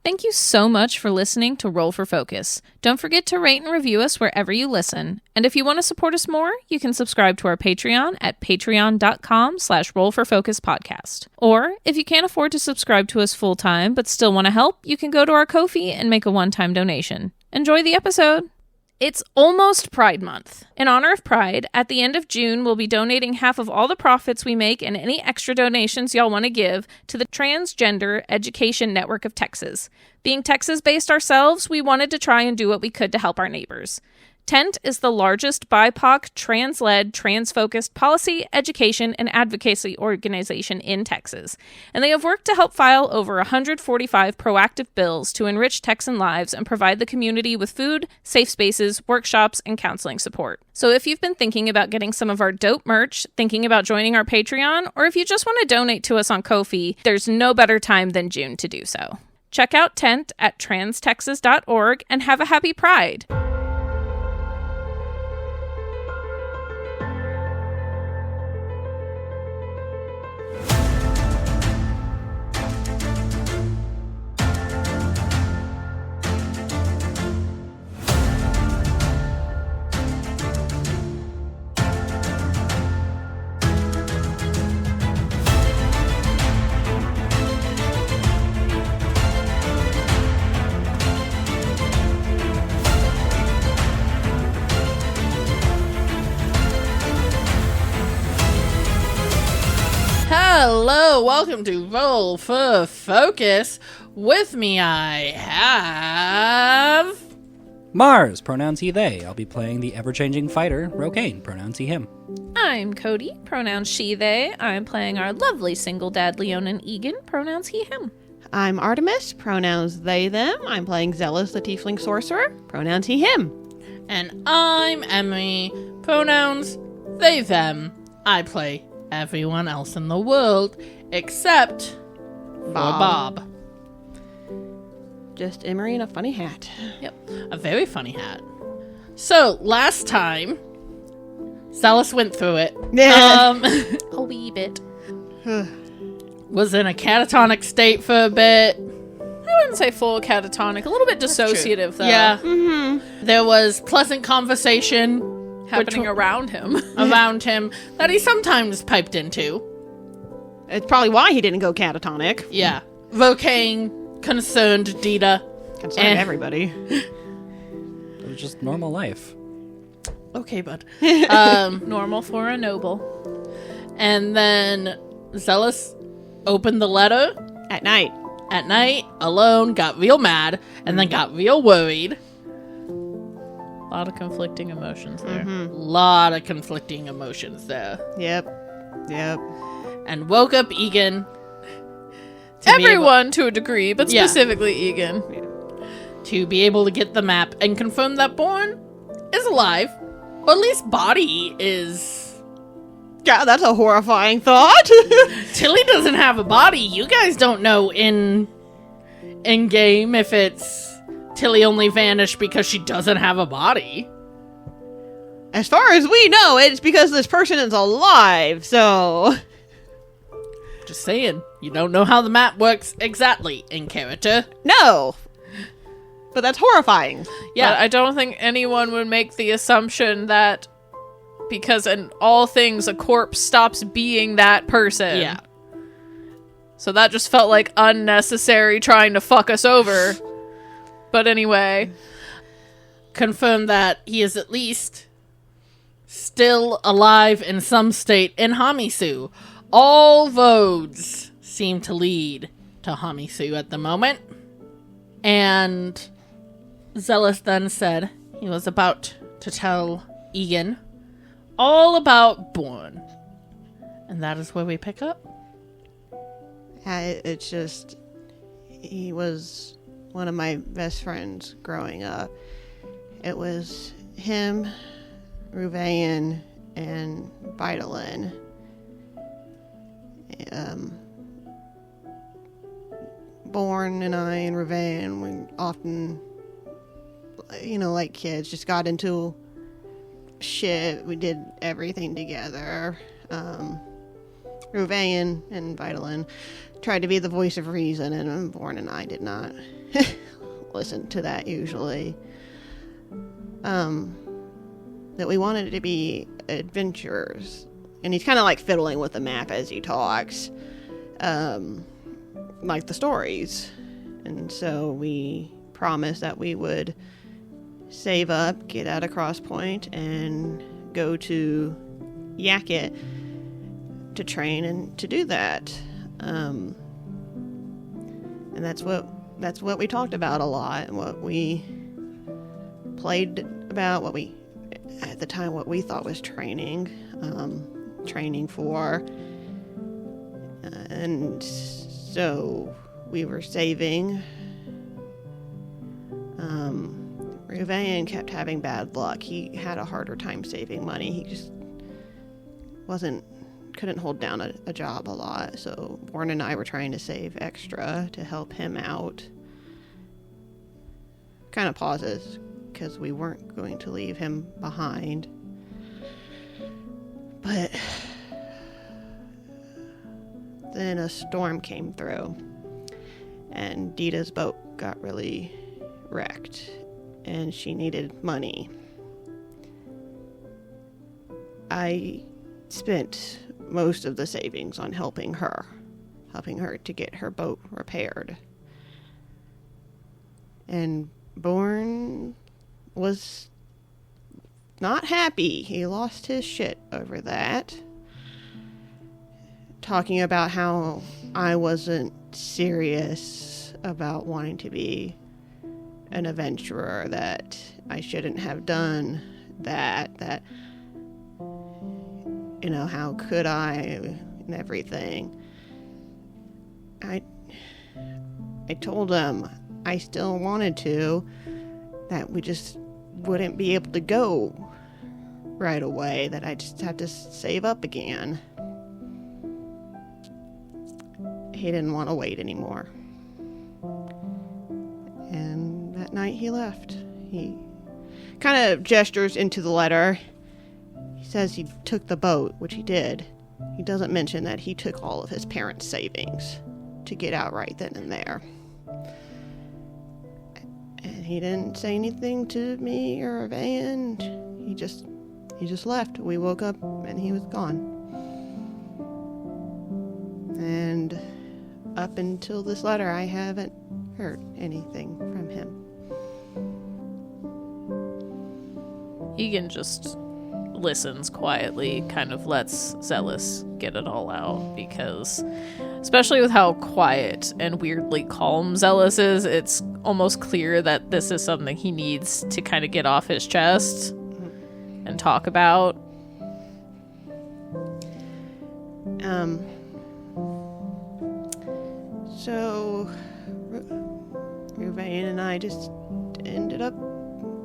Thank you so much for listening to Roll for Focus. Don't forget to rate and review us wherever you listen. And if you want to support us more, you can subscribe to our Patreon at patreon.com/rollforfocuspodcast. Or if you can't afford to subscribe to us full time but still want to help, you can go to our Ko-fi and make a one-time donation. Enjoy the episode. It's almost Pride Month. In honor of Pride, at the end of June, we'll be donating half of all the profits we make and any extra donations y'all want to give to the Transgender Education Network of Texas. Being Texas-based ourselves, we wanted to try and do what we could to help our neighbors. TENT is the largest BIPOC, trans-led, trans-focused policy, education, and advocacy organization in Texas, and they have worked to help file over 145 proactive bills to enrich Texan lives and provide the community with food, safe spaces, workshops, and counseling support. So if you've been thinking about getting some of our dope merch, thinking about joining our Patreon, or if you just want to donate to us on Ko-fi, there's no better time than June to do so. Check out TENT at transtexas.org and have a happy Pride! Hello, welcome to Roll for Focus. With me I have... Mars, pronouns he, they. I'll be playing the ever-changing fighter, Rocaine, pronouns he, him. I'm Cody, pronouns she, they. I'm playing our lovely single dad, Leonin Ygin, pronouns he, him. I'm Artemis, pronouns they, them. I'm playing Xelas, the tiefling sorcerer, pronouns he, him. And I'm Emily, pronouns they, them. I play everyone else in the world except for Bob. Just Emery in a funny hat. Yep, a very funny hat. So, last time, Xelas went through it. A wee bit. Was in a catatonic state for a bit. I wouldn't say full catatonic, a little bit dissociative, though. Yeah. There was pleasant conversation Happening around him. That he sometimes piped into. It's probably why he didn't go catatonic. Yeah. Vocaine concerned Dita. Concerned everybody. It was just normal life. Okay, bud. Normal for a noble. And then Xelas opened the letter. At night, Alone, got real mad, and then got real worried. A lot of conflicting emotions there. Yep. And woke up Ygin. Everyone to a degree, but specifically Ygin. To be able to get the map and confirm that Bourne is alive. Or at least body is. Yeah, that's a horrifying thought. Tilly doesn't have a body. You guys don't know in game if it's Tilly only vanished because she doesn't have a body. As far as we know, it's because this person is alive, so... Just saying. You don't know how the map works exactly in character. No! But that's horrifying. Yeah, but I don't think anyone would make the assumption that because in all things a corpse stops being that person. Yeah. So that just felt like unnecessary trying to fuck us over. But anyway. Confirm that he is at least still alive in some state in Hamisu. All roads seem to lead to Hamisu at the moment. And Xelas then said he was about to tell Ygin all about Bourne. And that is where we pick up. It's just... He was one of my best friends growing up. It was him, Ruvain, and Vitalin. Bourne and I and Ruvain, we often, like kids, just got into shit. We did everything together. Ruvain and Vitalin tried to be the voice of reason, and Bourne and I did not listen to that usually. That we wanted it to be adventurers. And he's kind of like fiddling with the map as he talks. Like the stories. And so we promised that we would save up, get out of Cross Point, and go to Yakut to train and to do that. And that's what we talked about a lot, and what we played about, what we thought was training for. And so we were saving. Ruvain kept having bad luck. He had a harder time saving money. He just couldn't hold down a job a lot. So Bourne and I were trying to save extra to help him out. Kind of pauses because we weren't going to leave him behind. But then a storm came through, and Dita's boat got really wrecked, and she needed money. I spent most of the savings on helping her to get her boat repaired. And Bourne was not happy. He lost his shit over that. Talking about how I wasn't serious about wanting to be an adventurer, that I shouldn't have done that, you know, how could I, and everything. I told him I still wanted to, that we just wouldn't be able to go right away, that I just had to save up again. He didn't want to wait anymore. And that night he left. He kind of gestures into the letter. He says he took the boat, which he did. He doesn't mention that he took all of his parents' savings to get out right then and there. And he didn't say anything to me or Van. He just left. We woke up and he was gone. And up until this letter, I haven't heard anything from him. Ygin just listens quietly, kind of lets Xelas get it all out, because especially with how quiet and weirdly calm Xelas is, it's almost clear that this is something he needs to kind of get off his chest and talk about. So Ruvain and I just ended up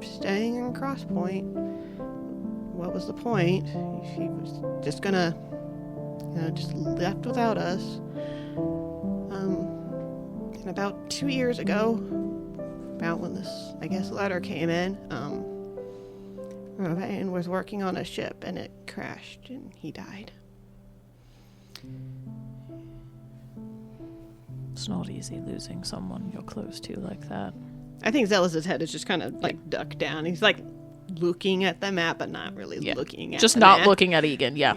staying in Cross Point. What was the point? She was just gonna, just left without us. And about 2 years ago, about when this, letter came in, Ruvain was working on a ship and it crashed and he died. It's not easy losing someone you're close to like that. I think Xelas' head is just kind of ducked down. He's looking at the map, but not really looking at just the not map. looking at Ygin. Yeah.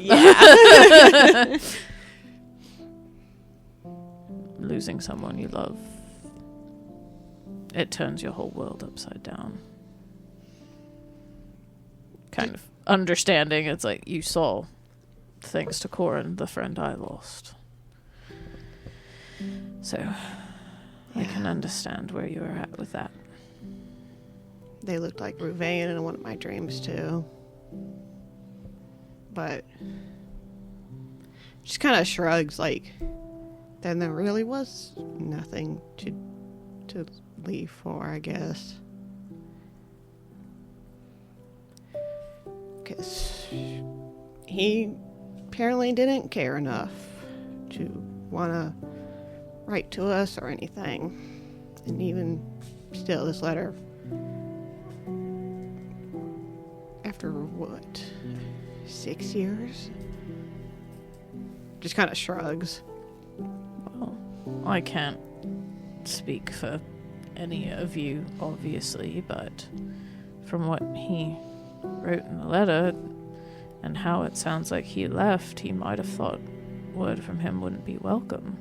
Losing someone you love, it turns your whole world upside down. Kind of understanding, it's like you saw, thanks to Corin, the friend I lost. So, I can understand where you were at with that. They looked like Ruvain in one of my dreams, too. But just kind of shrugs, then there really was nothing to leave for, I guess. Because he apparently didn't care enough to want to write to us or anything. And even still, this letter, after 6 years? Just kind of shrugs. Well, I can't speak for any of you, obviously, but from what he wrote in the letter and how it sounds like he left, he might have thought word from him wouldn't be welcome.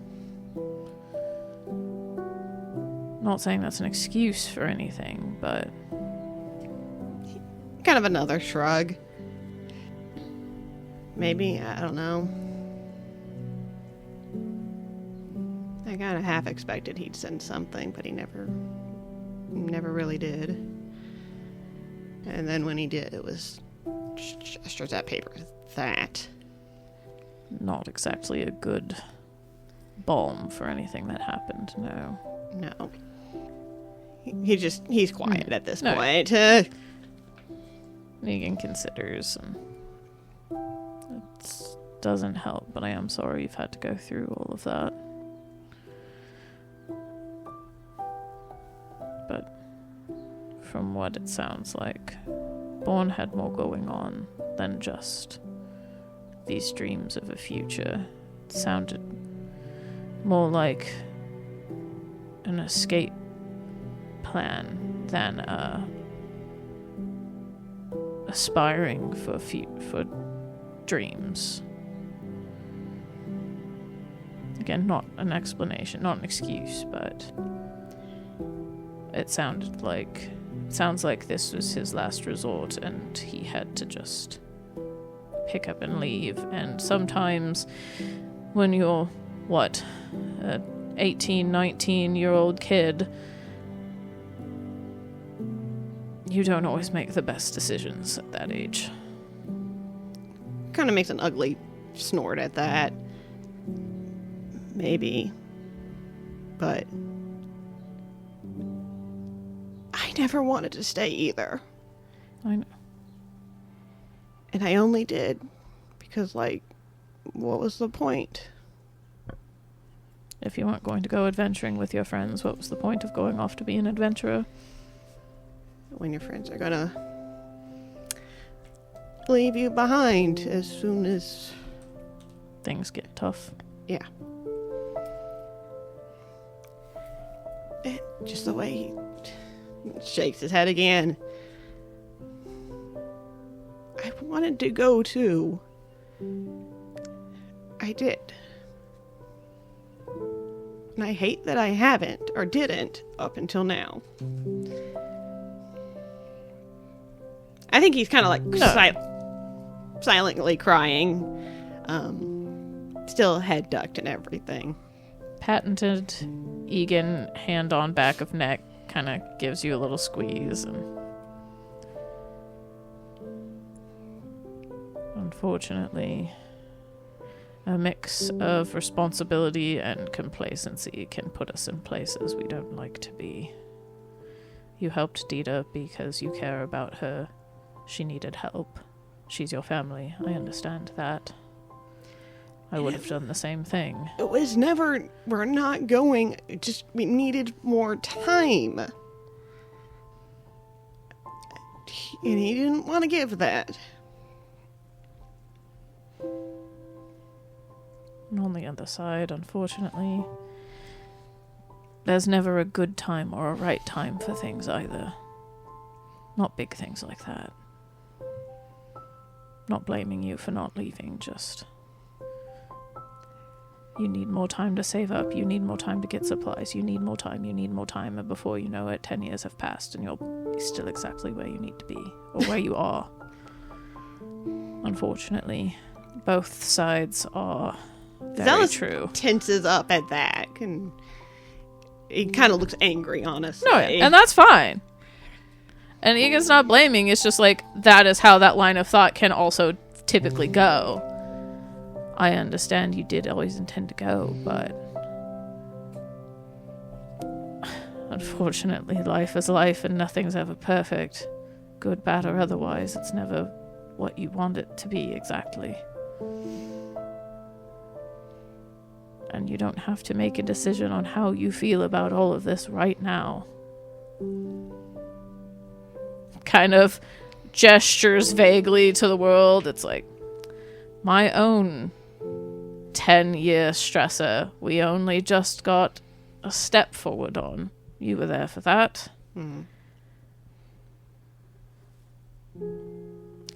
Not saying that's an excuse for anything, but... Kind of another shrug. Maybe, I don't know. I kind of half expected he'd send something, but he never really did. And then when he did, it was just that paper. That. Not exactly a good balm for anything that happened, no. No. He's quiet at this No. point. Ygin considers, and it doesn't help, but I am sorry you've had to go through all of that. But from what it sounds like, Bourne had more going on than just these dreams of a future. It sounded more like an escape plan than aspiring for dreams. Again, not an explanation, not an excuse, but it sounds like this was his last resort and he had to just pick up and leave. And sometimes when you're, a 18, 19-year-old kid, you don't always make the best decisions at that age. Kind of makes an ugly snort at that. Maybe. But I never wanted to stay either. I know. And I only did because, what was the point? If you weren't going to go adventuring with your friends, what was the point of going off to be an adventurer? When your friends are gonna leave you behind as soon as Things get tough. yeah. And just the way he shakes his head again. I wanted to go too. I did. And I hate that I haven't or didn't up until now. I think he's kind of silently crying. Still head ducked and everything. Patented Ygin, hand on back of neck, kind of gives you a little squeeze. And unfortunately, a mix of responsibility and complacency can put us in places we don't like to be. You helped Dita because you care about her. She needed help. She's your family. I understand that. I would have done the same thing. It was never, we're not going, we needed more time. And he didn't want to give that. And on the other side, unfortunately, there's never a good time or a right time for things either. Not big things like that. Not blaming you for not leaving, just... You need more time to save up, you need more time to get supplies, you need more time, and before you know it, 10 years have passed and you're still exactly where you need to be, or where you are. Unfortunately, both sides are very Xelas true. Tenses up at that, and he kind of looks angry, honestly. No, and that's fine. And Yggin's not blaming, it's just that is how that line of thought can also typically go. I understand you did always intend to go, but unfortunately life is life and nothing's ever perfect. Good, bad, or otherwise, it's never what you want it to be exactly. And you don't have to make a decision on how you feel about all of this right now. Kind of gestures vaguely to the world. It's my own 10-year stressor we only just got a step forward on. You were there for that.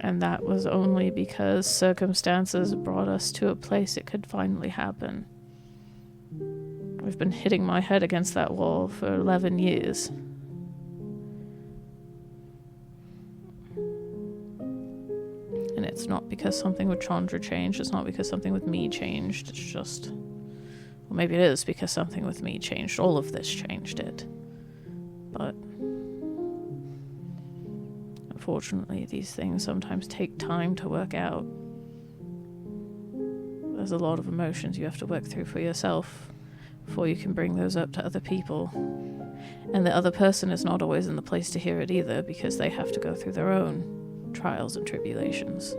And that was only because circumstances brought us to a place it could finally happen. I've been hitting my head against that wall for 11 years. And it's not because something with Chandra changed. It's not because something with me changed. It's just... Well, maybe it is because something with me changed. All of this changed it. But... Unfortunately, these things sometimes take time to work out. There's a lot of emotions you have to work through for yourself before you can bring those up to other people. And the other person is not always in the place to hear it either, because they have to go through their own trials and tribulations.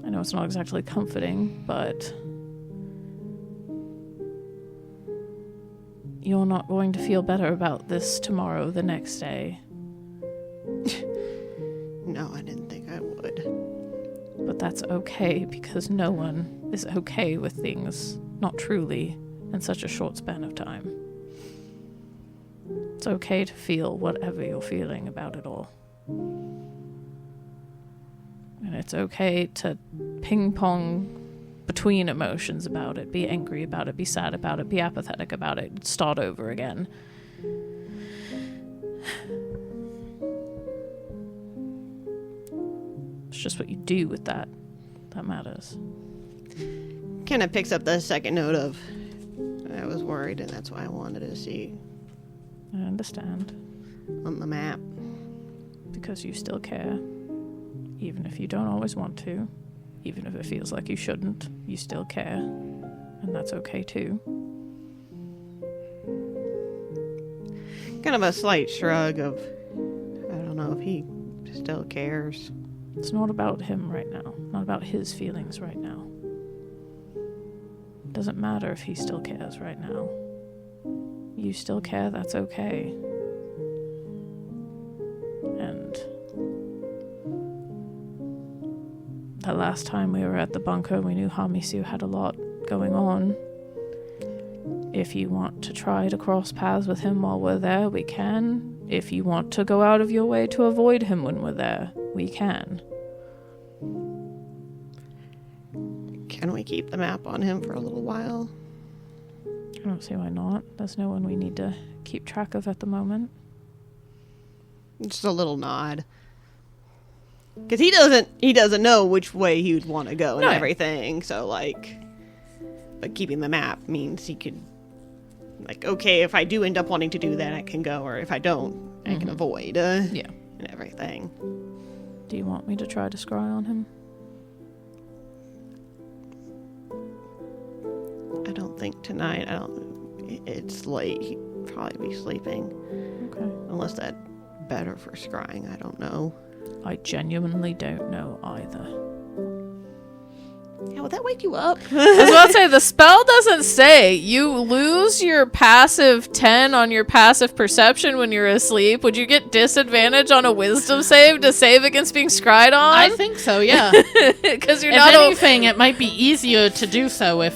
I know it's not exactly comforting, but you're not going to feel better about this tomorrow, the next day. No, I didn't think I would. But that's okay, because no one is okay with things not truly in such a short span of time. It's okay to feel whatever you're feeling about it all. And it's okay to ping-pong between emotions about it, be angry about it, be sad about it, be apathetic about it, start over again. It's just what you do with that matters. Kind of picks up the second note of, I was worried, and that's why I wanted to see I understand. on the map. Because you still care. Even if you don't always want to. Even if it feels like you shouldn't. You still care. And that's okay too. Kind of a slight shrug of, I don't know if he still cares. It's not about him right now. Not about his feelings right now. It doesn't matter if he still cares right now. You still care, that's okay. And the last time we were at the bunker, we knew Hamisu had a lot going on. If you want to try to cross paths with him while we're there, we can. If you want to go out of your way to avoid him when we're there, we can. Can we keep the map on him for a little while? I don't see why not. There's no one we need to keep track of at the moment. Just a little nod. Because he doesn't know which way he would want to go and everything. So, like, but keeping the map means he could, like, okay, if I do end up wanting to do that, I can go. Or if I don't, I can avoid. Yeah. And everything. Do you want me to try to scry on him? I don't think tonight. It's late. He'd probably be sleeping. Okay. Unless that's better for scrying. I don't know. I genuinely don't know either. Yeah, would that wake you up? I was about to say, the spell doesn't say you lose your passive 10 on your passive perception when you're asleep. Would you get disadvantage on a wisdom save to save against being scried on? I think so, yeah. Because you're If not anything, it might be easier to do so if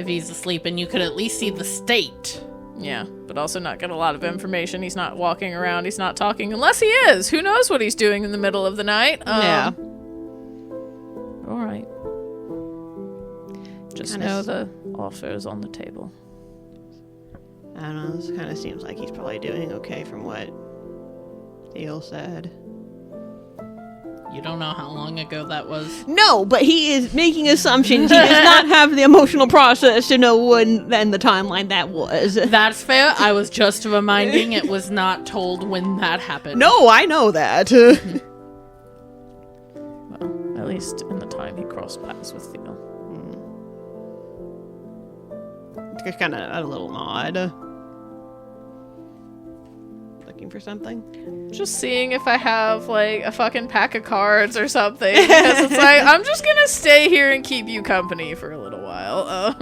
he's asleep and you could at least see the state. Yeah, but also not get a lot of information. He's not walking around. He's not talking. Unless he is. Who knows what he's doing in the middle of the night? Yeah. All right. Just know the offer is on the table. I don't know. This kind of seems like he's probably doing okay from what Eel said. You don't know how long ago that was? No, but he is making assumptions. He does not have the emotional process to know when and the timeline that was. That's fair. I was just reminding it was not told when that happened. No, I know that. Well, at least in the time he crossed paths with Theo. It's kind of a little nod. Looking for something? Just seeing if I have, like, a fucking pack of cards or something. Because it's like, I'm just gonna stay here and keep you company for a little while.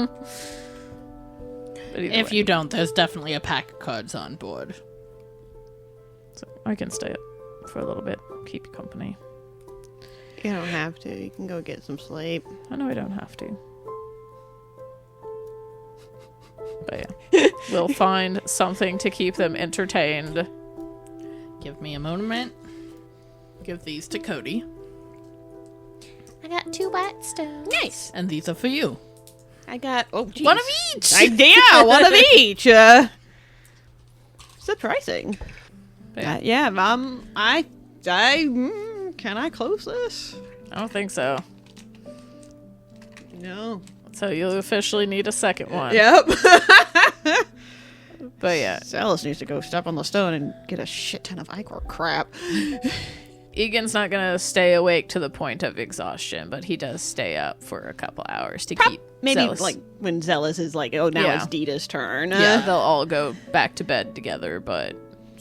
But If you don't, there's definitely a pack of cards on board. So I can stay up for a little bit, keep you company. You don't have to. You can go get some sleep. I know I don't have to. But yeah, we'll find something to keep them entertained. Give me a moment. Give these to Cody. I got 2 white stones. Nice. And these are for you. I got geez. One of each! Yeah, one of each. Surprising. But yeah. Can I close this? I don't think so. No. So you'll officially need a second one. Yep. But yeah, Xelas needs to go step on the stone and get a shit ton of ichor crap. Egan's not going to stay awake to the point of exhaustion, but he does stay up for a couple hours to keep Maybe Xelas. like when Xelas is like, oh, now Yeah. it's Dita's turn. Yeah, they'll all go back to bed together, but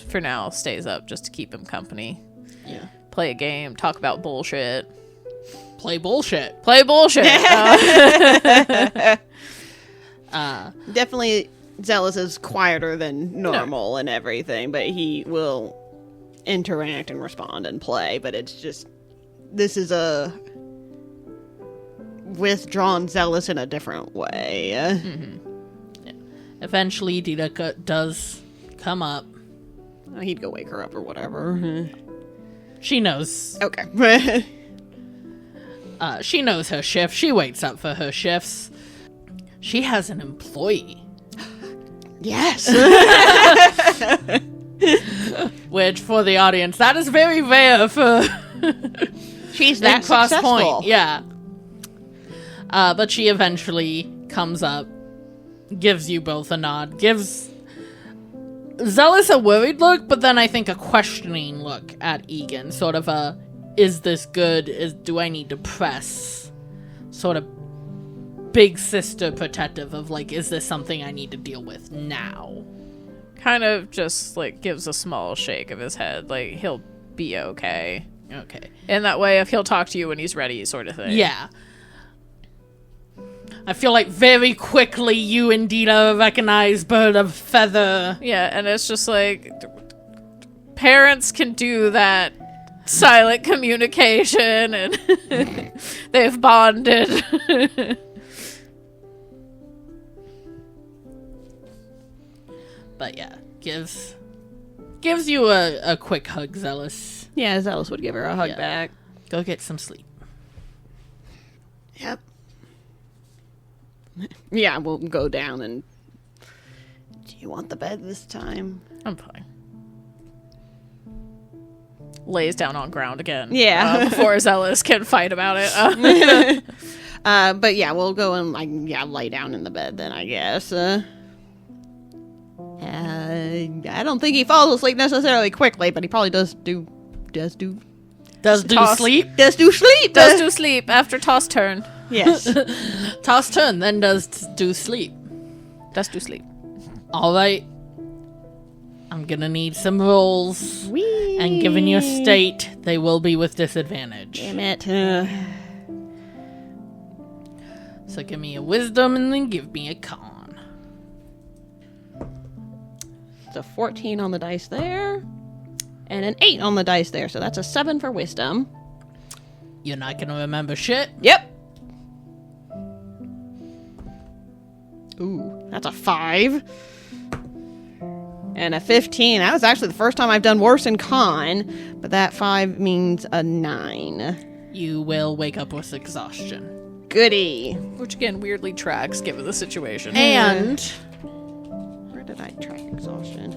for now stays up just to keep him company. Yeah. Play a game, talk about bullshit. Play bullshit. Play bullshit! Definitely Xelas is quieter than normal and everything, but he will interact and respond and play, but it's just, this is a withdrawn Xelas in a different way. Eventually, Dita does come up. He'd go wake her up or whatever. She knows. Okay. She knows her shift. She wakes up for her shifts. She has an employee. Yes. Which, for the audience, that is very rare for She's that Cross successful. Point. Yeah. But she eventually comes up, gives you both a nod, gives Xelas a worried look, but then I think a questioning look at Ygin. Sort of a, is this good? Do I need to press? Sort of big sister protective of like, is this something I need to deal with now? Kind of just like gives a small shake of his head, like he'll be okay. Okay. In that way, if he'll talk to you when he's ready, sort of thing. Yeah. I feel like very quickly you and Dita recognize Bird of Feather. Yeah, and it's just like parents can do that silent communication, and they've bonded. But yeah, gives you a quick hug, Xelas. Yeah, Xelas would give her a hug Yeah. back. Go get some sleep. Yep. Yeah, we'll go down and... Do you want the bed this time? I'm fine. Lays down on ground again. Yeah. Before Xelas can fight about it. But yeah, we'll go and lay down in the bed then, I guess. I don't think he falls asleep necessarily quickly, but he probably does do sleep? Does do sleep. Does do sleep after toss turn. Yes. Toss turn, then does do sleep. Does do sleep. All right. I'm gonna need some rolls. Whee! And given your state, they will be with disadvantage. Damn it. So give me a wisdom and then give me a con. It's a 14 on the dice there. And an 8 on the dice there. So that's a 7 for wisdom. You're not gonna remember shit. Yep. Ooh, that's a 5. And a 15. That was actually the first time I've done worse in con. But that 5 means a 9. You will wake up with exhaustion. Goody. Which again weirdly tracks given the situation. And Where did I track exhaustion?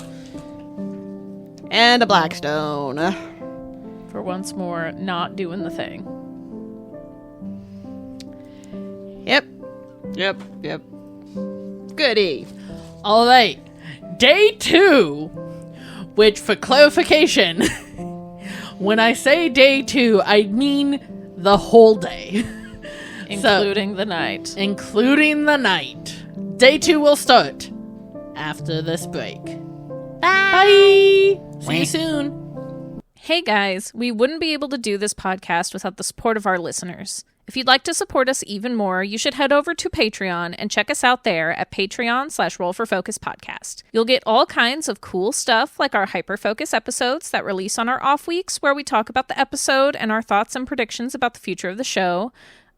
And a Blackstone. For once more, not doing the thing. Yep. Goody. all right, day 2, which for clarification, when I say day 2, I mean the whole day. Including the night. Including the night. Day 2 will start after this break. Bye! See you soon. Hey guys, we wouldn't be able to do this podcast without the support of our listeners. If you'd like to support us even more, you should head over to Patreon and check us out there at patreon.com/rollforfocuspodcast. You'll get all kinds of cool stuff like our hyper-focus episodes that release on our off weeks where we talk about the episode and our thoughts and predictions about the future of the show.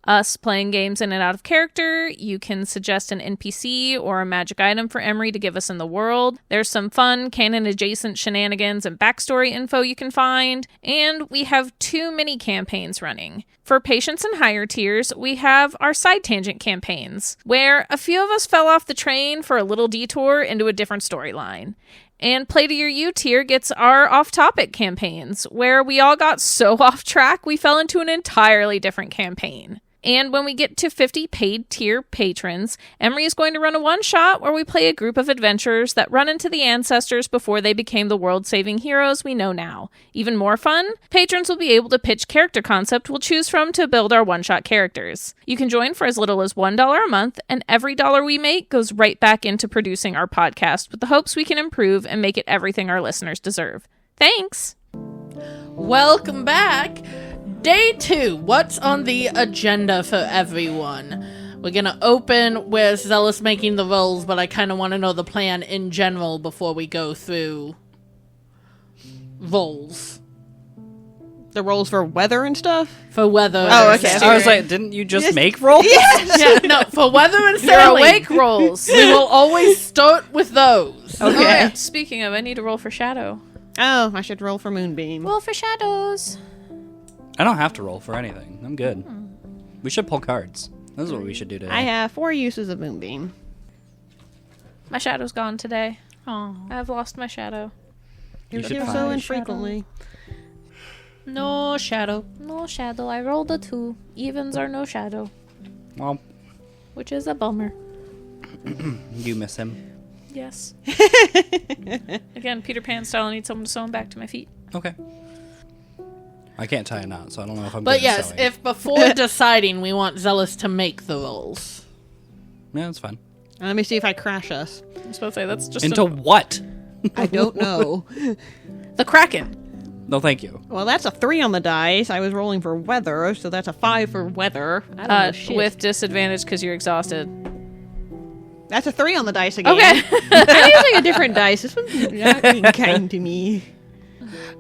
Us playing games in and out of character. You can suggest an NPC or a magic item for Emery to give us in the world. There's some fun canon-adjacent shenanigans and backstory info you can find. And we have 2 mini campaigns running. For patients and higher tiers, we have our side tangent campaigns, where a few of us fell off the train for a little detour into a different storyline. And Play to Your U tier gets our off-topic campaigns, where we all got so off track we fell into an entirely different campaign. And when we get to 50 paid tier patrons, Emery is going to run a one-shot where we play a group of adventurers that run into the ancestors before they became the world-saving heroes we know now. Even more fun, patrons will be able to pitch character concept we'll choose from to build our one-shot characters. You can join for as little as $1 a month, and every dollar we make goes right back into producing our podcast with the hopes we can improve and make it everything our listeners deserve. Thanks! Welcome back! Day 2, what's on the agenda for everyone? We're gonna open with Xelas making the rolls, but I kind of want to know the plan in general before we go through rolls. The rolls for weather and stuff? For weather. Oh, okay. I was like, didn't you just make rolls? Yeah, no, for weather and Your sailing. awake rolls! We will always start with those. Oh, Okay. yeah. Speaking of, I need to roll for Shadow. Oh, I should roll for Moonbeam. Roll for shadows. I don't have to roll for anything. I'm good. We should pull cards. This is what we should do today. I have 4 uses of Moonbeam. My shadow's gone today. Aw. I've lost my shadow. You should You're find so a infrequently. No shadow. No shadow. I rolled a 2. Evens are no shadow, Well, which is a bummer. you miss him. Yes. Again, Peter Pan style. I need someone to sew him back to my feet. Okay. I can't tie a knot, so I don't know if I'm But good at yes, sewing. if before deciding we want Xelas to make the rolls. Yeah, that's fine. Let me see if I crash us. I was supposed to say that's just Into what? I don't know. the Kraken. No, thank you. Well, that's a 3 on the dice. I was rolling for weather, so that's a 5 for weather. I don't know shit. With disadvantage because you're exhausted. That's a 3 on the dice again. Okay. I'm using a different dice. This one's not being kind to me.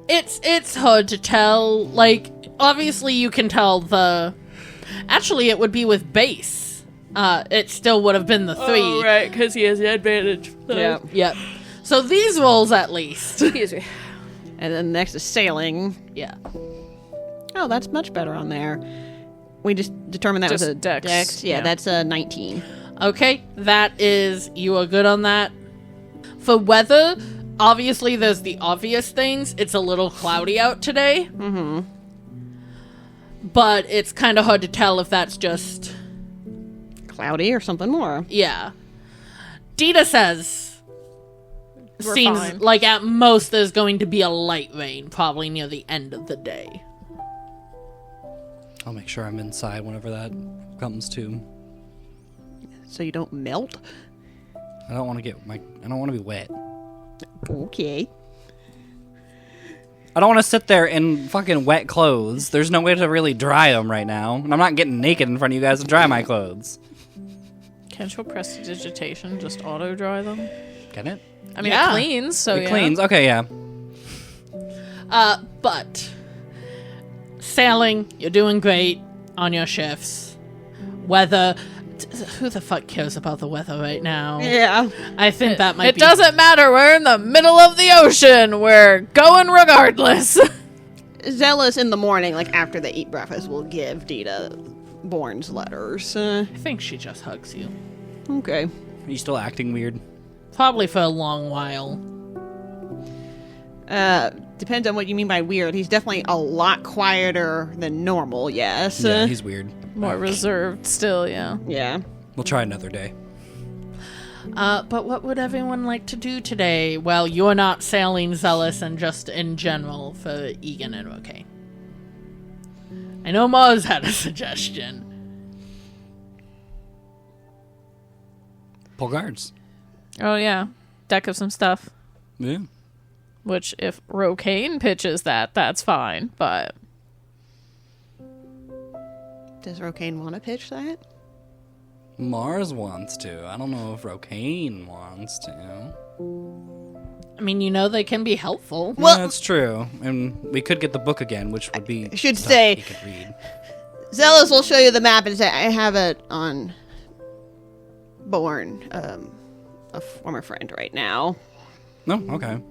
It's hard to tell. Like, obviously you can tell the... Actually, it would be with base. It still would have been the 3. Oh, right, because he has the advantage. Yeah. Yep. So these rolls at least. Excuse me. And then next is sailing. Yeah. Oh, that's much better on there. We just determined that Just was a dex. Yeah, Yeah. that's a 19. Okay, that is... You are good on that. For weather, obviously there's the obvious things. It's a little cloudy out today. Mm-hmm. But it's kind of hard to tell if that's just... Cloudy or something more. Yeah. Dita says... We're seems fine. like at most there's going to be a light rain, probably near the end of the day. I'll make sure I'm inside whenever that comes to. So you don't melt? I don't want to I don't want to be wet. Okay. I don't want to sit there in fucking wet clothes. There's no way to really dry them right now. And I'm not getting naked in front of you guys to dry my clothes. Can't you prestidigitation just auto dry them? Can it? I mean, Yeah. it cleans, so It yeah. cleans. Okay, yeah. But sailing, you're doing great on your shifts. Weather, who the fuck cares about the weather right now? Yeah. I think that might It be... doesn't matter. We're in the middle of the ocean. We're going regardless. Xelas in the morning, like after they eat breakfast, will give Dita Bourne's letters. I think she just hugs you. Okay. Are you still acting weird? Probably for a long while. Depends on what you mean by weird. He's definitely a lot quieter than normal, yes. Yeah, he's weird. More reserved still, yeah. Yeah. We'll try another day. But what would everyone like to do today? Well, you're not sailing Xelas and just in general for Ygin and Roque. I know Mars had a suggestion. Pull guards. Oh, yeah. Deck of some stuff. Yeah. Which, if Rocaine pitches that, that's fine. But Does Rokane want to pitch that? Mars wants to. I don't know if Rokane wants to. I mean, they can be helpful. Well- Yeah, that's true. And we could get the book again, which would be I should stuff say- he could read. Xelas will show you the map and say, I have it on Bourne, a former friend right now. No, okay.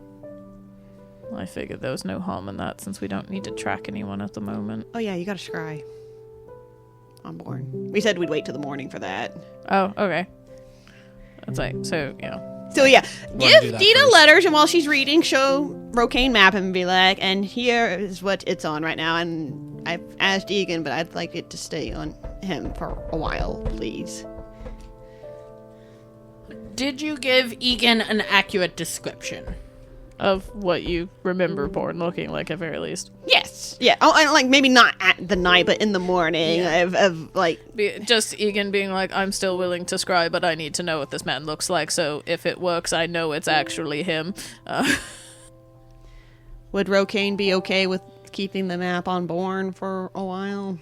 I figured there was no harm in that since we don't need to track anyone at the moment. Oh yeah, you got a Scry on Bourne. We said we'd wait till the morning for that. Oh, okay. That's like, so, So yeah, Wanna give do that Dina first. letters, and while she's reading, show Rokane map and be like, and here is what it's on right now. And I've asked Ygin, but I'd like it to stay on him for a while, please. Did you give Ygin an accurate description? of what you remember Bourne looking like at very least. Yes. Yeah. Oh, and like maybe not at the night, but in the morning. Of like. Just Ygin being like, I'm still willing to scry, but I need to know what this man looks like, so if it works, I know it's actually him. Would Rokane be okay with keeping the map on Bourne for a while?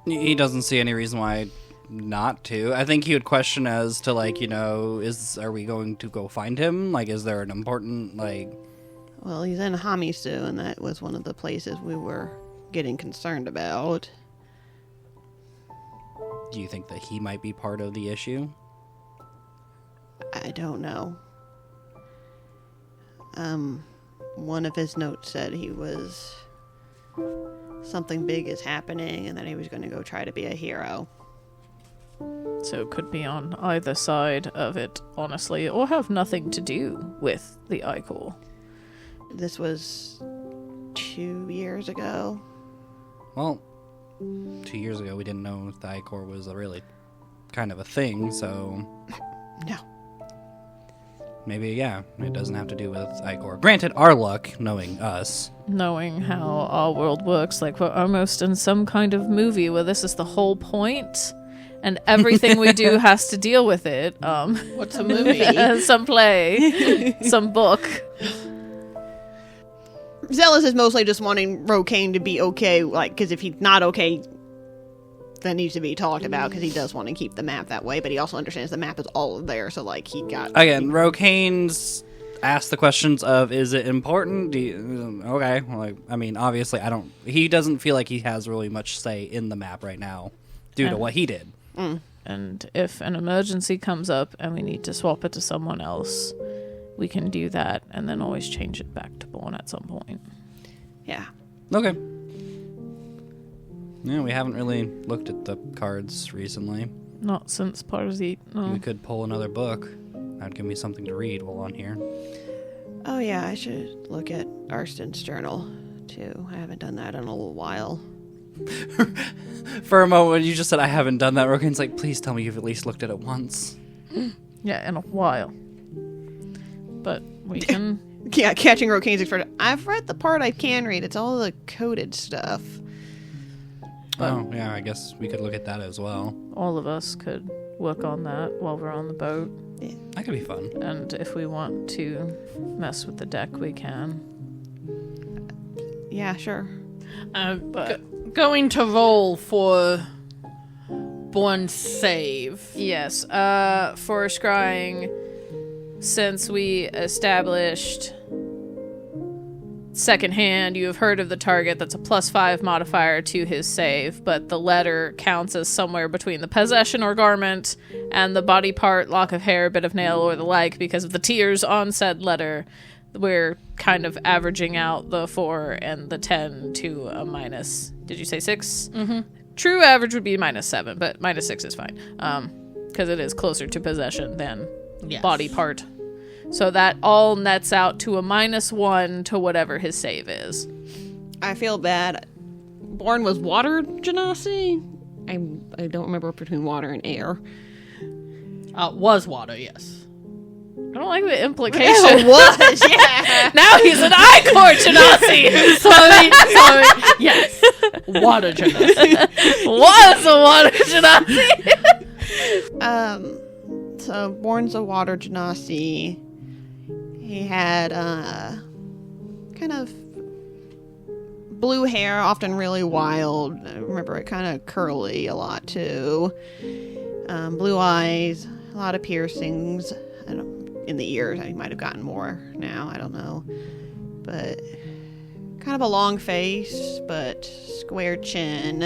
He doesn't see any reason why not to. I think he would question as to, like, you know, are we going to go find him? Like, is there an important, like... Well, he's in Hamisu, and that was one of the places we were getting concerned about. Do you think that he might be part of the issue? I don't know. One of his notes said he was... something big is happening, and that he was going to go try to be a hero. So it could be on either side of it, honestly, or have nothing to do with the Icor. This was 2 years ago. Well, 2 years ago we didn't know if the Icor was a really kind of a thing, so... No. Maybe, yeah, it doesn't have to do with Icor. Granted, our luck, knowing us. Knowing how our world works, like we're almost in some kind of movie where this is the whole point, and everything we do has to deal with it. What's a movie? Some play, some book. Xelas is mostly just wanting Rokane to be okay, like, because if he's not okay, that needs to be talked about, because he does want to keep the map that way, but he also understands the map is all there, so, like, he got... Again, Rokane's asked the questions of, is it important? Okay, like, I mean, obviously, he doesn't feel like he has really much say in the map right now, due to what he did. And if an emergency comes up and we need to swap it to someone else, we can do that and then always change it back to Bourne at some point. Yeah. Okay. Yeah, we haven't really looked at the cards recently. Not since Parsi. No. We could pull another book. That'd give me something to read while on here. Oh, yeah, I should look at Arston's journal, too. I haven't done that in a little while. For a moment, you just said, I haven't done that. Rokane's like, please tell me you've at least looked at it once. Yeah, in a while. But we can... Yeah, catching Rokane's expression. I've read the part I can read. It's all the coded stuff. Oh, yeah, I guess we could look at that as well. All of us could work on that while we're on the boat. That could be fun. And if we want to mess with the deck, we can. Yeah, sure. Going to roll for Bourne's save. Yes, for scrying, since we established secondhand, you have heard of the target. That's a +5 modifier to his save, but the letter counts as somewhere between the possession or garment and the body part, lock of hair, bit of nail, or the like, because of the tiers on said letter. We're kind of averaging out the 4 and the 10 to a minus. Did you say 6? Mm-hmm. True average would be -7, but -6 is fine. Because it is closer to possession than body part. So that all nets out to a -1 to whatever his save is. I feel bad. Bourne was water genasi? I don't remember between water and air. Was water, yes. I don't like the implication. It was, yeah. Now he's an Icor Genasi! sorry. Yes. Water genasi. Was a water Genasi! So Bourne's a water genasi. He had kind of blue hair, often really wild. I remember it kind of curly a lot too. Blue eyes, a lot of piercings. In the ears, I might have gotten more now. I don't know, but kind of a long face, but square chin.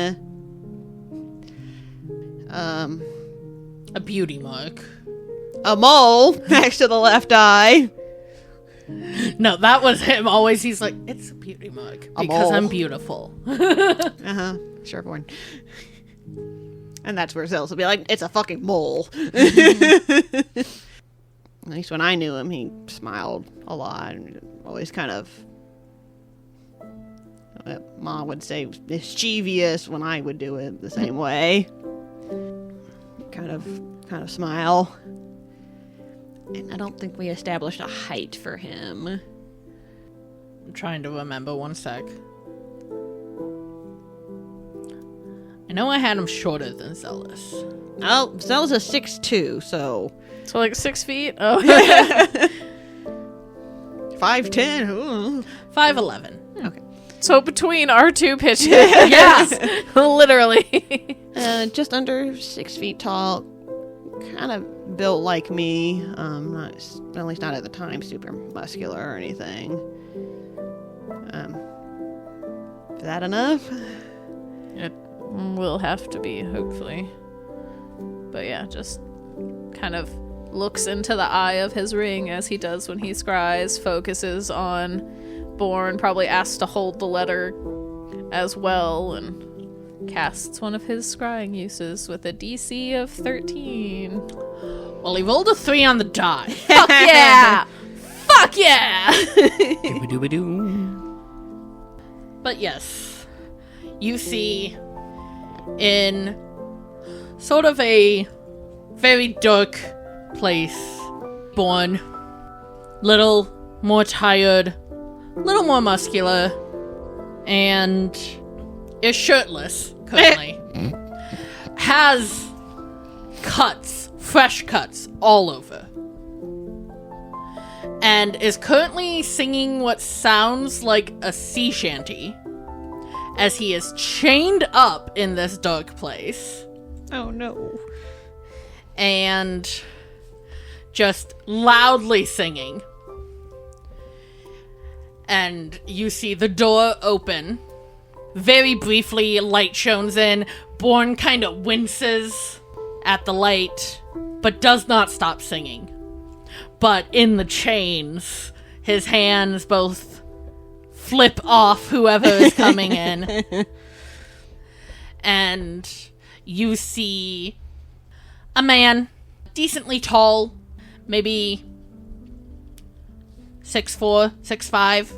A beauty mark. A mole next to the left eye. No, that was him always. He's like, it's a beauty mark because mole. I'm beautiful. Sure, Bourne. And that's where Xelas will be like, it's a fucking mole. At least when I knew him, he smiled a lot. And always kind of, Ma would say, mischievous when I would do it the same way. Kind of smile. And I don't think we established a height for him. I'm trying to remember, one sec. I know I had him shorter than Xelas. Oh, Xelas is 6'2", so... So like 6 feet? Oh. 5'10". Ooh. 5'11". Okay. So between our two pitches. Yes. Literally. Just under 6 feet tall. Kind of built like me. Not, at least not at the time, super muscular or anything. Is that enough? It will have to be, hopefully. But yeah, just kind of looks into the eye of his ring as he does when he scries, focuses on Bourne, probably asks to hold the letter as well, and casts one of his scrying uses with a DC of 13. Well, he rolled a 3 on the die. Fuck yeah! Fuck yeah! Dooba-dooba-doo. But yes, you see in sort of a very dark place, Bourne, little more tired, little more muscular, and is shirtless currently. Has cuts, fresh cuts all over. And is currently singing what sounds like a sea shanty as he is chained up in this dark place. Oh no. And just loudly singing. And you see the door open. Very briefly, light shines in. Bourne kind of winces at the light, but does not stop singing. But in the chains, his hands both flip off whoever is coming in. And you see a man, decently tall, maybe 6'4", 6'5".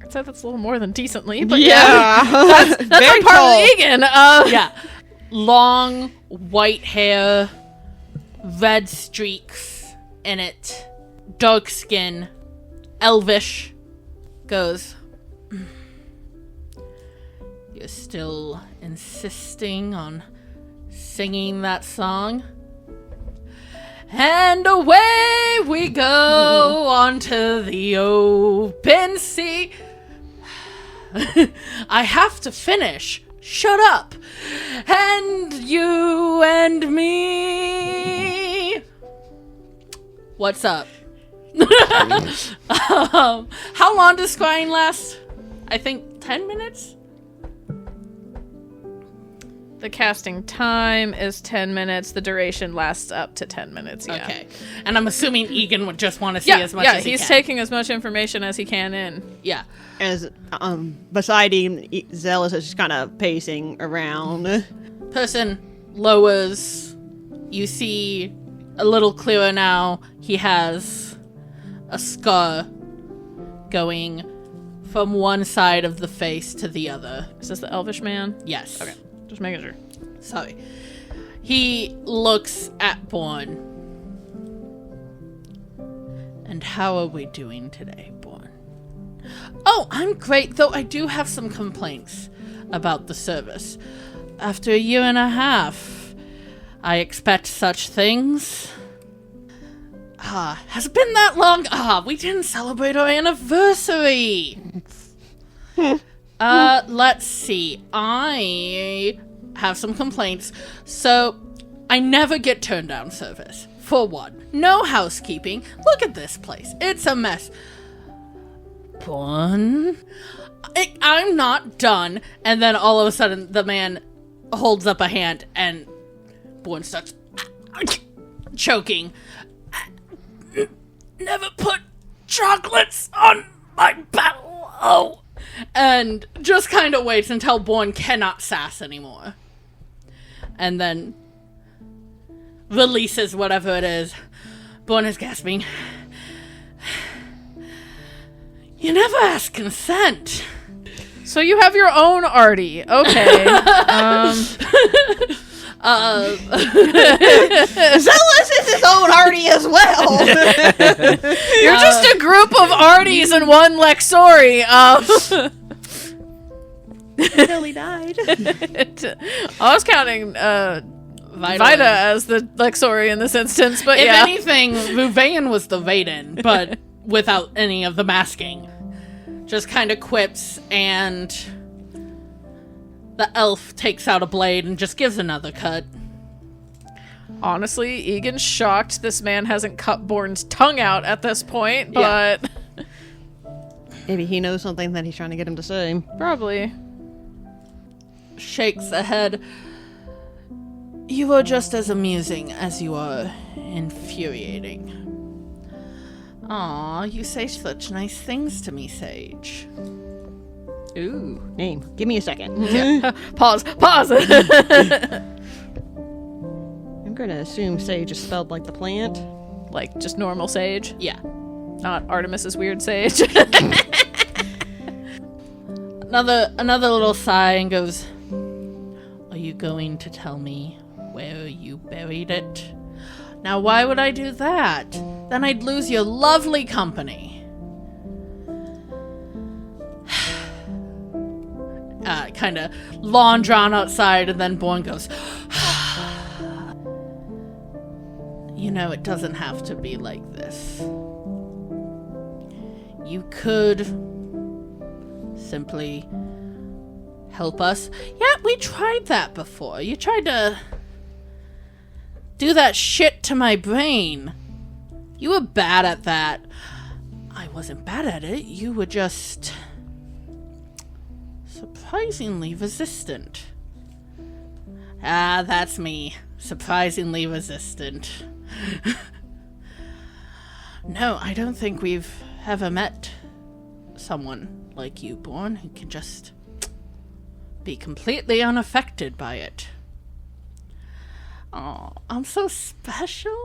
I'd say that's a little more than decently, but That's that's very a part tall. of Ygin. Yeah. Long, white hair, red streaks in it, dark skin, elvish. Goes, you're still insisting on singing that song? And away we go onto the open sea. I have to finish. Shut up. And you and me. What's up? How long does scrying last? I think 10 minutes? The casting time is 10 minutes. The duration lasts up to 10 minutes, yeah. Okay. And I'm assuming Ygin would just want to see as much as he he's can. taking as much information as he can in. Yeah. As beside him, Xelas is just kind of pacing around. Person lowers. You see a little clearer now. He has a scar going from one side of the face to the other. Is this the elvish man? Yes. Okay, just making sure. Sorry. He looks at Bourne. And how are we doing today, Bourne? Oh, I'm great, though I do have some complaints about the service. After 1.5 years, I expect such things. Has it been that long? We didn't celebrate our anniversary. Let's see. I have some complaints. So, I never get turned down service. For one. No housekeeping. Look at this place. It's a mess. Bourne? I'm not done. And then all of a sudden, the man holds up a hand and Bourne starts choking. Never put chocolates on my pillow. And just kind of waits until Bourne cannot sass anymore. And then releases whatever it is. Bourne is gasping. You never ask consent. So you have your own Artie. Okay. Xelas is his own Artie as well. You're just a group of Arties and one Lexori. Until he died. I was counting Vida as the Lexori in this instance, but if yeah. anything, Ruvain was the Vaden, but without any of the masking. Just kind of quips, and the elf takes out a blade and just gives another cut. Honestly, Ygin shocked this man hasn't cut Bourne's tongue out at this point, Yeah. but Maybe he knows something that he's trying to get him to say. probably. Shakes the head. You are just as amusing as you are infuriating. Aw, you say such nice things to me, Sage. Ooh. Name. Give me a second. Pause. I'm gonna assume sage is spelled like the plant. Like, just normal sage, Yeah. not Artemis's weird sage. Another little sigh and goes, are you going to tell me where you buried it? Now, why would I do that? Then I'd lose your lovely company. Kind of long drawn outside, and then Bourne goes, you know, it doesn't have to be like this. You could simply help us. Yeah, we tried that before. You tried to do that shit to my brain. You were bad at that. I wasn't bad at it. You were just surprisingly resistant. Ah, that's me. Surprisingly resistant. No, I don't think we've ever met someone like you, Bourne, who can just be completely unaffected by it. Oh, I'm so special.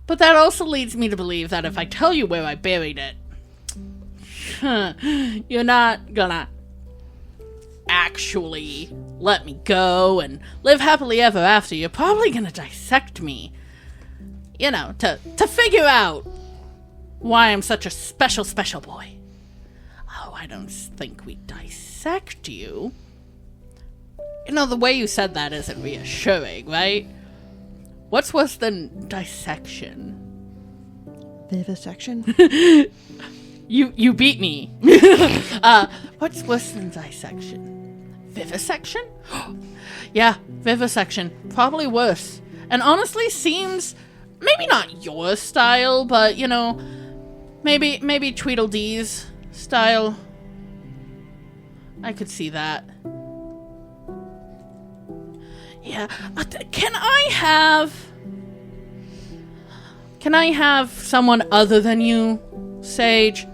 But that also leads me to believe that if I tell you where I buried it, you're not gonna actually let me go and live happily ever after. You're probably gonna dissect me. You know, to figure out why I'm such a special boy. Oh, I don't think we dissect you. You know, the way you said that isn't reassuring, right? What's worse than dissection? Vivisection? You beat me. What's worse than dissection? Vivisection? Yeah, vivisection. Probably worse. And honestly seems maybe not your style, but you know, maybe Tweedledee's style. I could see that. Yeah, can I have someone other than you, Sage?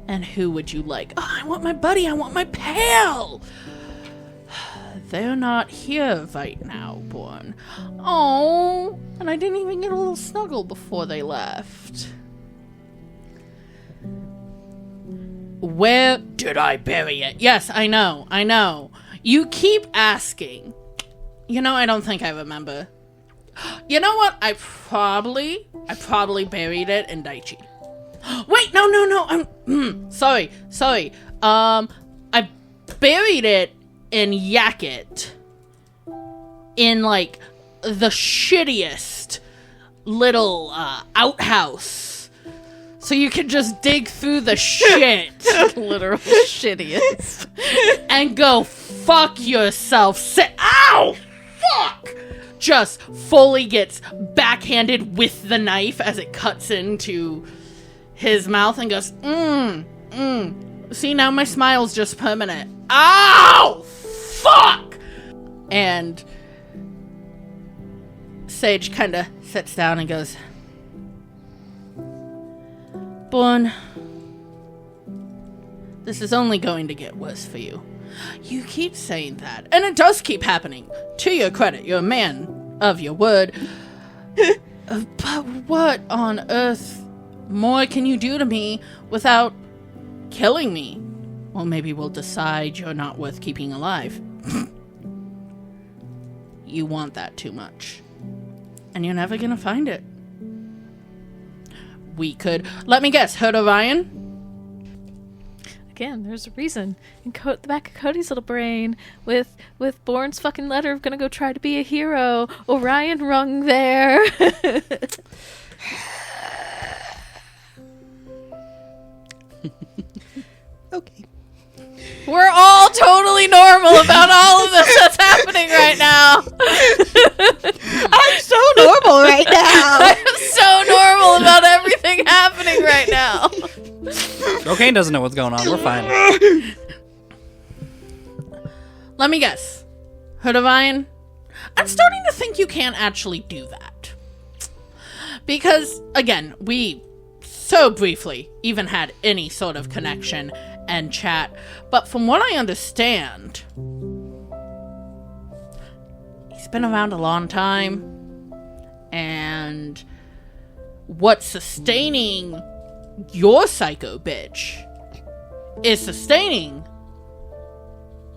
And who would you like? Oh, I want my buddy, I want my pal! They're not here right now, Bourne. Oh, and I didn't even get a little snuggle before they left. Where did I bury it? Yes, I know. You keep asking. You know, I don't think I remember. You know what? I probably buried it in Daichi. Wait, no. I'm sorry. I buried it in Yakut. In like the shittiest little outhouse so you can just dig through the shit. Literal shittiest. And go fuck yourself. Ow! Fuck! Just fully gets backhanded with the knife as it cuts into his mouth and goes, See, now my smile's just permanent. Ow! Fuck! And Sage kind of sits down and goes, Bourne, this is only going to get worse for you. You keep saying that, and it does keep happening. To your credit, you're a man of your word. But what on earth more can you do to me without killing me? Well, maybe we'll decide you're not worth keeping alive. You want that too much. And you're never gonna find it. We could, let me guess, hurt Orion? Again, there's a reason. In the back of Cody's little brain, with Bourne's fucking letter of gonna go try to be a hero, Orion rung there. Okay. We're all totally normal about all of this that's happening right now. I'm so normal right now. I'm so normal about everything happening right now. Cocaine doesn't know what's going on. We're fine. Let me guess. Hurt Orion? I'm starting to think you can't actually do that. Because, again, we so briefly even had any sort of connection and chat, but from what I understand, he's been around a long time, and what's sustaining your psycho bitch is sustaining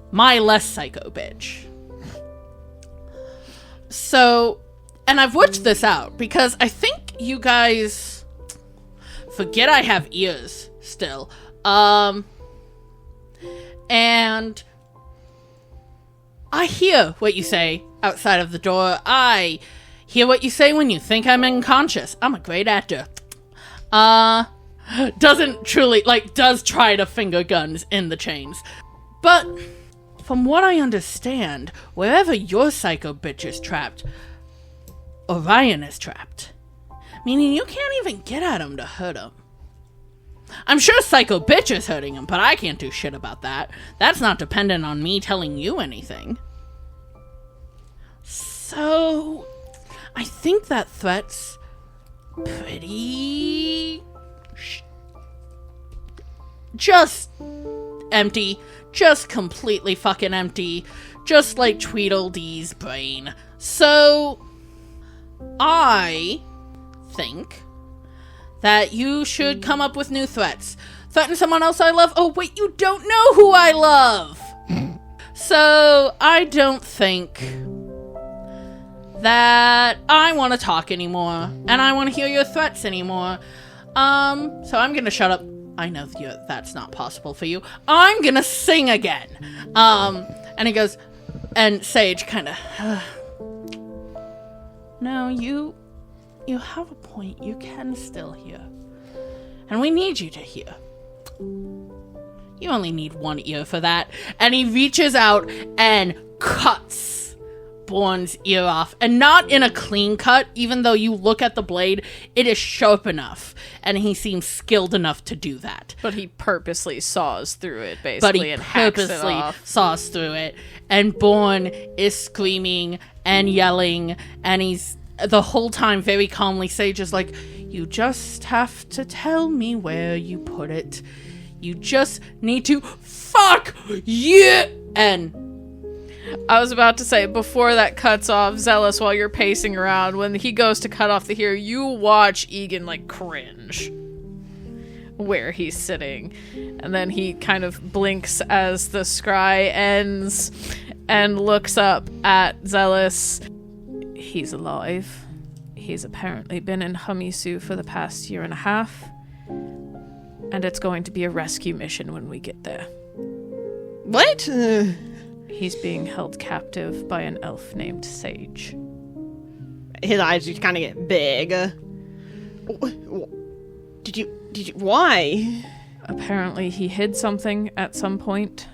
my less psycho bitch. So, and I've worked this out because I think you guys forget I have ears still. And I hear what you say outside of the door. I hear what you say when you think I'm unconscious. I'm a great actor. Doesn't truly, does try to finger guns in the chains. But from what I understand, wherever your psycho bitch is trapped, Orion is trapped. Meaning you can't even get at him to hurt him. I'm sure Psycho Bitch is hurting him, but I can't do shit about that. That's not dependent on me telling you anything. So, I think that threat's pretty... just empty. Just completely fucking empty. Just like Tweedledee's brain. So, I think that you should come up with new threats. Threaten someone else I love? Oh, wait, you don't know who I love! So, I don't think that I want to talk anymore, and I want to hear your threats anymore. So I'm gonna shut up. I know that's not possible for you. I'm gonna sing again. And he goes, and Sage kinda, no, you have a point. You can still hear. And we need you to hear. You only need one ear for that. And he reaches out and cuts Bourne's ear off. And not in a clean cut, even though you look at the blade, it is sharp enough. And he seems skilled enough to do that. But he purposely saws through it, basically, and hacks it off. Saws through it. And Bourne is screaming and yelling, and he's the whole time very calmly Sage is like, you just have to tell me where you put it. You just need to fuck you. And I was about to say, before that cuts off, Xelas, while you're pacing around, when he goes to cut off the hair, you watch Ygin, cringe where he's sitting. And then he kind of blinks as the scry ends and looks up at Xelas. He's alive. He's apparently been in Hamisu for the past 1.5 years. And it's going to be a rescue mission when we get there. What? He's being held captive by an elf named Sage. His eyes just kind of get big. Did you Why? Apparently he hid something at some point.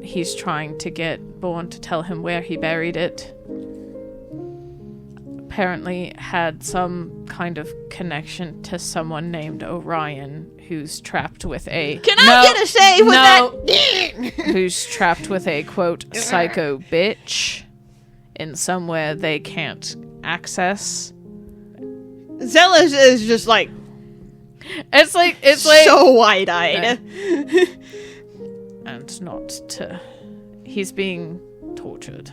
He's trying to get Bourne to tell him where he buried it. Apparently had some kind of connection to someone named Orion who's trapped with a... Can I get a say with that? Who's trapped with a, quote, psycho bitch in somewhere they can't access. Xelas is just like... It's like so wide-eyed. And not to... He's being tortured.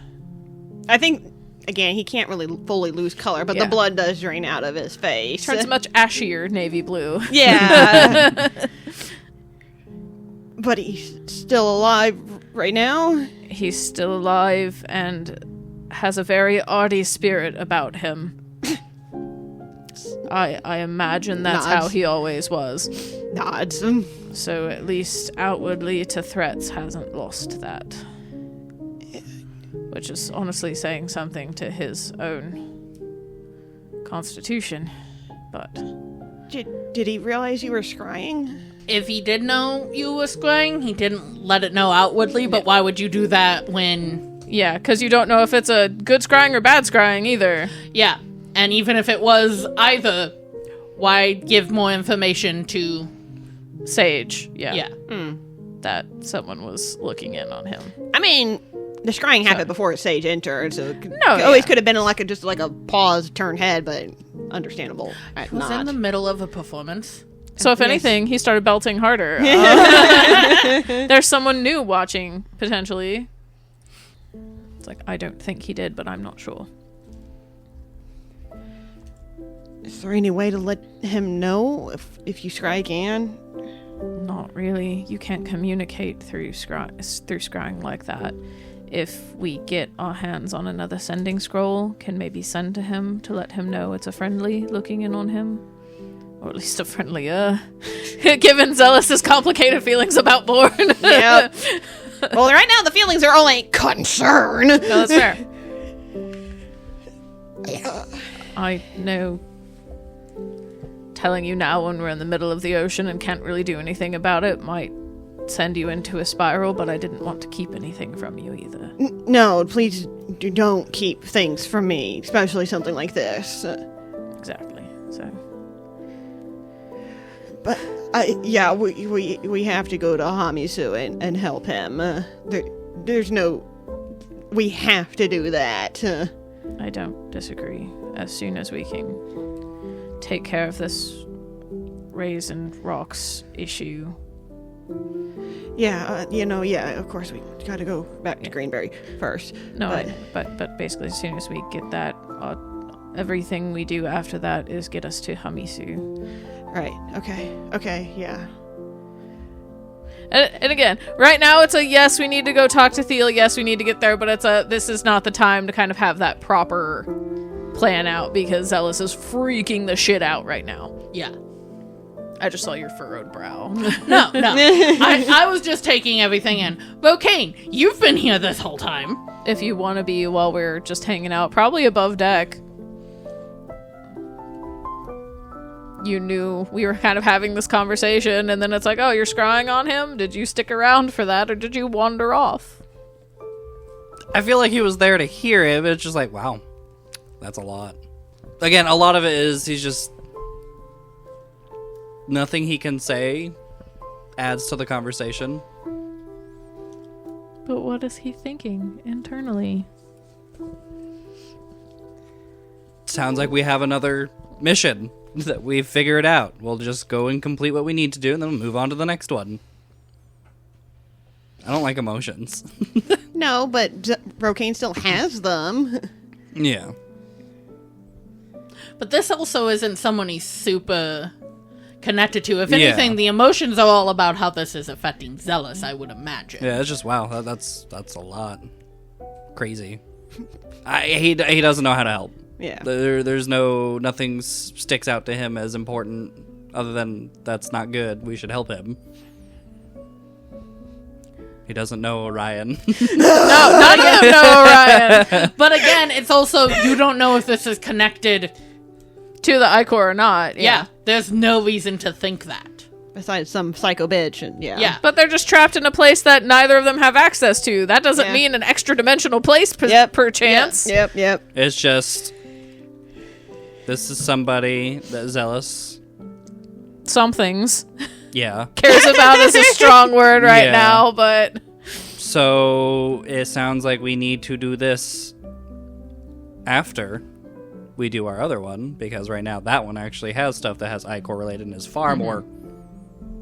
I think, again, he can't really fully lose color, but the blood does drain out of his face. Turns much ashier navy blue. Yeah. But he's still alive right now? He's still alive and has a very arty spirit about him. I imagine that's how he always was. Nods. So at least outwardly to threats hasn't lost that. Which is honestly saying something to his own constitution. But did he realize you were scrying? If he did know you were scrying, he didn't let it know outwardly, but why would you do that when... Yeah, because you don't know if it's a good scrying or bad scrying either. Yeah, and even if it was either, why give more information to... Sage, yeah. Yeah. That someone was looking in on him. I mean, the scrying happened before Sage entered, so it No, always could have been just like a pause, turn head, but understandable. He was in the middle of a performance. So if anything, he started belting harder. There's someone new watching, potentially. It's like, I don't think he did, but I'm not sure. Is there any way to let him know if you scry again? Not really. You can't communicate through scrying like that. If we get our hands on another sending scroll, can maybe send to him to let him know it's a friendly looking in on him. Or at least a friendlier. Given Xelas' complicated feelings about Bourne. Yep. Well, right now the feelings are only concern. No, that's fair. I know telling you now when we're in the middle of the ocean and can't really do anything about it might send you into a spiral, but I didn't want to keep anything from you either. No, please don't keep things from me, especially something like this. Exactly. So, but we have to go to Hamisu and help him. There's no... We have to do that. I don't disagree. As soon as we can take care of this Raisin Rocks issue. Yeah, of course we gotta go back to Greenberry first. No, but basically as soon as we get that, everything we do after that is get us to Hamisu. Right, okay, yeah. And again, right now it's a yes, we need to go talk to Thiel, yes, we need to get there, but this is not the time to kind of have that proper plan out because Xelas is freaking the shit out right now. Yeah. I just saw your furrowed brow. No. I was just taking everything in. Bocane, you've been here this whole time. If you want to be while we're just hanging out, probably above deck. You knew we were kind of having this conversation, and then it's like, oh, you're scrying on him? Did you stick around for that, or did you wander off? I feel like he was there to hear it, but it's just like, wow, that's a lot. Again, a lot of it is he's just... Nothing he can say adds to the conversation. But what is he thinking internally? Sounds like we have another mission that we've figured out. We'll just go and complete what we need to do and then we'll move on to the next one. I don't like emotions. No, but Brocane still has them. Yeah. But this also isn't someone he's super connected to. If anything, the emotions are all about how this is affecting Xelas, I would imagine. Yeah, it's just, wow, that's a lot. Crazy. He doesn't know how to help. Yeah. There's nothing sticks out to him as important other than that's not good. We should help him. He doesn't know Orion. No, none of them know Orion. But again, it's also, you don't know if this is connected to the Icor or not. Yeah. There's no reason to think that. Besides some psycho bitch, and Yeah. But they're just trapped in a place that neither of them have access to. That doesn't mean an extra dimensional place per chance. Yep. It's just this is somebody that Xelas, Some things yeah. cares about is a strong word right Yeah. now, but So it sounds like we need to do this after we do our other one, because right now that one actually has stuff that has Icor related and is far more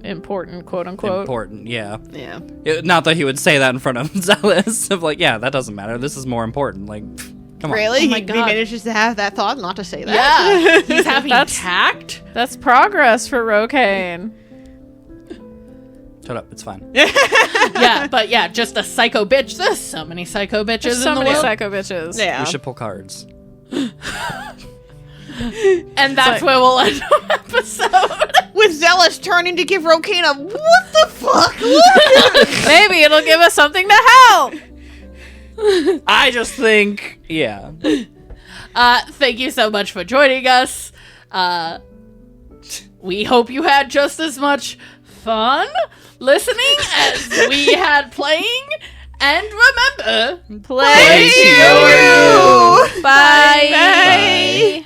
important, quote unquote. important. Yeah. Yeah. Not that he would say that in front of Xelas of like, yeah, that doesn't matter. This is more important. Like, come on. Really? Oh my he God. manages to have that thought, not to say that. Yeah. He's having That's- tact. That's progress for Rokane. Shut up. It's fine. Yeah, but yeah, just a psycho bitch. There's so many psycho bitches There's in so the many world. psycho bitches. Yeah. We should pull cards. And that's where we'll end our episode. With Xelas turning to give Rokane a what the fuck? Maybe it'll give us something to help. I just think, yeah. Thank you so much for joining us. We hope you had just as much fun listening as we had playing. And remember, Play to you. Bye. Bye.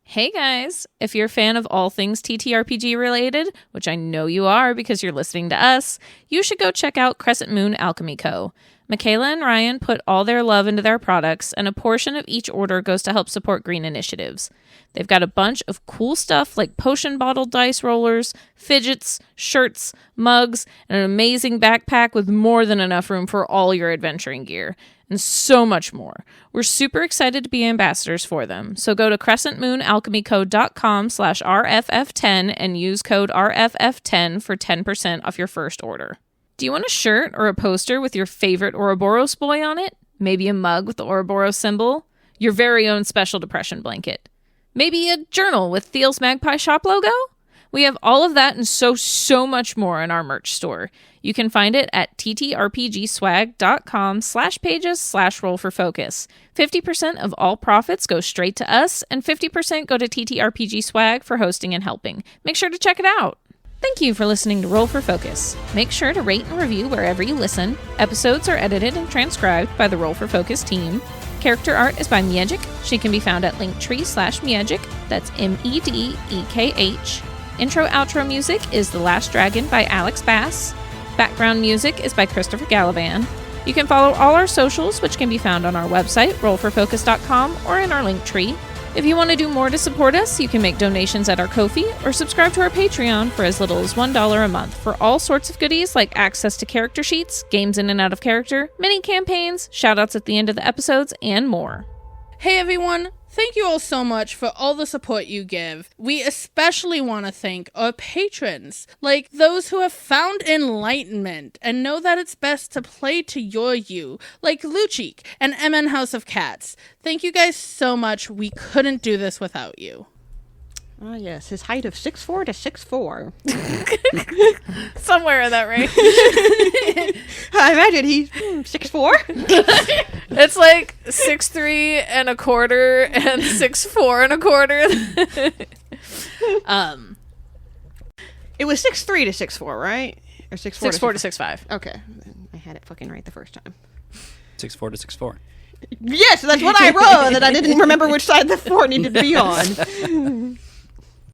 Hey guys, if you're a fan of all things TTRPG related, which I know you are because you're listening to us, you should go check out Crescent Moon Alchemy Co. Michaela and Ryan put all their love into their products, and a portion of each order goes to help support green initiatives. They've got a bunch of cool stuff like potion bottle dice rollers, fidgets, shirts, mugs, and an amazing backpack with more than enough room for all your adventuring gear, and so much more. We're super excited to be ambassadors for them, so go to crescentmoonalchemyco.com/RFF10 and use code RFF10 for 10% off your first order. Do you want a shirt or a poster with your favorite Ouroboros boy on it? Maybe a mug with the Ouroboros symbol? Your very own special depression blanket? Maybe a journal with Thiel's Magpie Shop logo? We have all of that and so much more in our merch store. You can find it at ttrpgswag.com/pages/roll4focus. 50% of all profits go straight to us, and 50% go to TTRPG Swag for hosting and helping. Make sure to check it out. Thank you for listening to Roll for Focus. Make sure to rate and review wherever you listen. Episodes are edited and transcribed by the Roll for Focus team. Character art is by Miedek. She can be found at linktree/Miedek. That's MEDEKH. Intro-outro music is The Last Dragon by Alex Bass. Background music is by Christopher Gallivan. You can follow all our socials, which can be found on our website, rollforfocus.com, or in our link tree. If you want to do more to support us, you can make donations at our Ko-fi or subscribe to our Patreon for as little as $1 a month for all sorts of goodies like access to character sheets, games in and out of character, mini campaigns, shoutouts at the end of the episodes, and more. hey everyone, thank you all so much for all the support you give. We especially want to thank our patrons, like those who have found enlightenment and know that it's best to play to your you, like Luchik and MN House of Cats. Thank you guys so much. We couldn't do this without you. Ah, yes, his height of 6'4" to 6'4". Somewhere in that range. I imagine he's 6'4". It's like 6'3" and a quarter and 6'4" and a quarter. It was 6'3" to 6'4", right? Or 6'4" 6'4" to 6'5". Okay, I had it fucking right the first time. 6'4" to 6'4". Yes, that's what I wrote, and I didn't remember which side the 4 needed to be on.